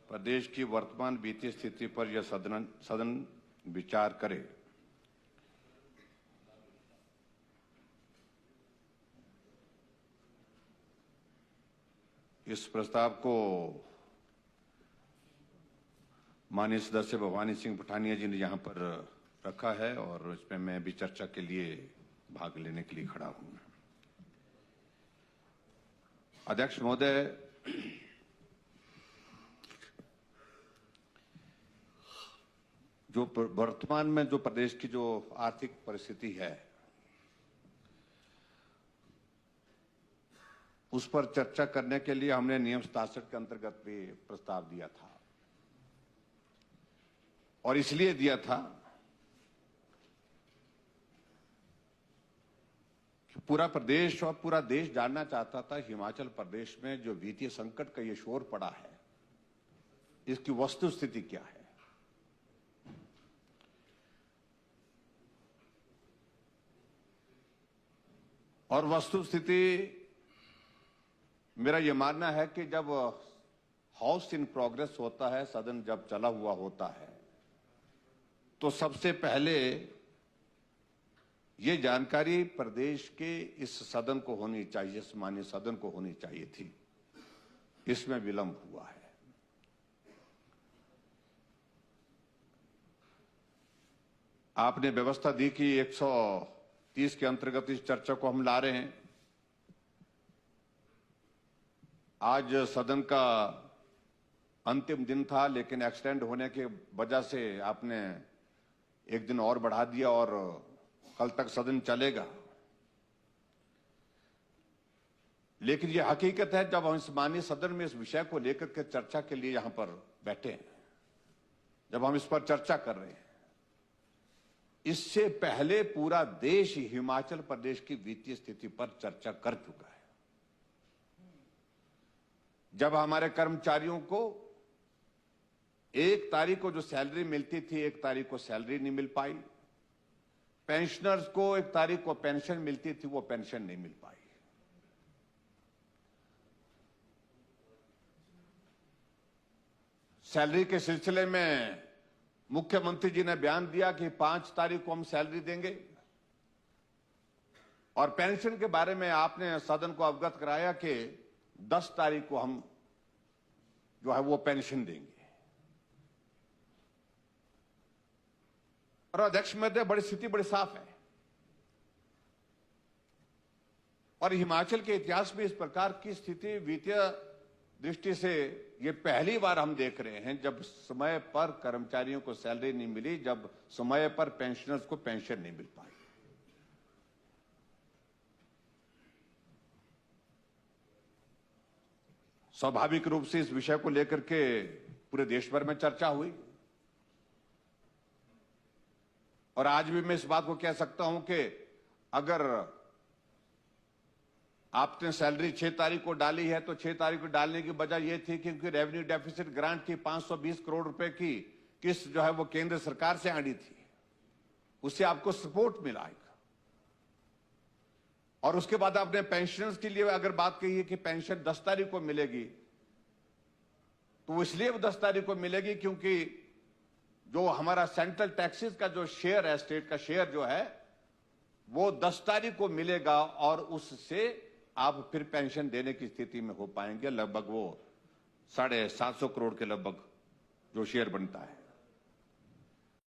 प्रदेश की वर्तमान वित्तीय स्थिति पर यह सदन विचार करे। इस प्रस्ताव को माननीय सदस्य भवानी सिंह पठानिया जी ने यहां पर रखा है और इसमें मैं भी चर्चा के लिए भाग लेने के लिए खड़ा हूं। अध्यक्ष महोदय, जो वर्तमान में जो प्रदेश की जो आर्थिक परिस्थिति है उस पर चर्चा करने के लिए हमने नियम 67 के अंतर्गत भी प्रस्ताव दिया था और इसलिए दिया था कि पूरा प्रदेश और पूरा देश जानना चाहता था हिमाचल प्रदेश में जो वित्तीय संकट का ये शोर पड़ा है इसकी वस्तुस्थिति क्या है। और वस्तुस्थिति मेरा यह मानना है कि जब हाउस इन प्रोग्रेस होता है, सदन जब चला हुआ होता है, तो सबसे पहले ये जानकारी प्रदेश के इस सदन को होनी चाहिए, माननीय सदन को होनी चाहिए थी। इसमें विलंब हुआ है। आपने व्यवस्था दी कि 130 के अंतर्गत इस चर्चा को हम ला रहे हैं। आज सदन का अंतिम दिन था, लेकिन एक्सटेंड होने के वजह से आपने एक दिन और बढ़ा दिया और कल तक सदन चलेगा। लेकिन यह हकीकत है, जब हम इस माननीय सदन में इस विषय को लेकर के चर्चा के लिए यहां पर बैठे हैं, जब हम इस पर चर्चा कर रहे हैं, इससे पहले पूरा देश हिमाचल प्रदेश की वित्तीय स्थिति पर चर्चा कर चुका है। जब हमारे कर्मचारियों को 1 तारीख को जो सैलरी मिलती थी, 1 तारीख को सैलरी नहीं मिल पाई। पेंशनर्स को 1 तारीख को पेंशन मिलती थी, वो पेंशन नहीं मिल पाई। सैलरी के सिलसिले में मुख्यमंत्री जी ने बयान दिया कि 5 तारीख को हम सैलरी देंगे और पेंशन के बारे में आपने सदन को अवगत कराया कि 10 तारीख को हम जो है वो पेंशन देंगे। और अध्यक्ष महोदय, बड़ी स्थिति बड़ी साफ है और हिमाचल के इतिहास में इस प्रकार की स्थिति वित्तीय दृष्टि से ये पहली बार हम देख रहे हैं, जब समय पर कर्मचारियों को सैलरी नहीं मिली, जब समय पर पेंशनर्स को पेंशन नहीं मिल पाई। स्वाभाविक रूप से इस विषय को लेकर के पूरे देश भर में चर्चा हुई और आज भी मैं इस बात को कह सकता हूं कि अगर आपने सैलरी 6 तारीख को डाली है तो 6 तारीख को डालने की वजह यह थी क्योंकि रेवेन्यू डेफिसिट ग्रांट थी 520 करोड़ रुपए की किस्त जो है वो केंद्र सरकार से आनी थी, उससे आपको सपोर्ट मिला। और उसके बाद आपने पेंशनर्स के लिए अगर बात कही है कि पेंशन 10 तारीख को मिलेगी, तो इसलिए वो 10 तारीख को मिलेगी क्योंकि जो हमारा सेंट्रल टैक्सेस का जो शेयर है, स्टेट का शेयर जो है वो 10 तारीख को मिलेगा और उससे आप फिर पेंशन देने की स्थिति में हो पाएंगे। लगभग वो 750 करोड़ के लगभग जो शेयर बनता है।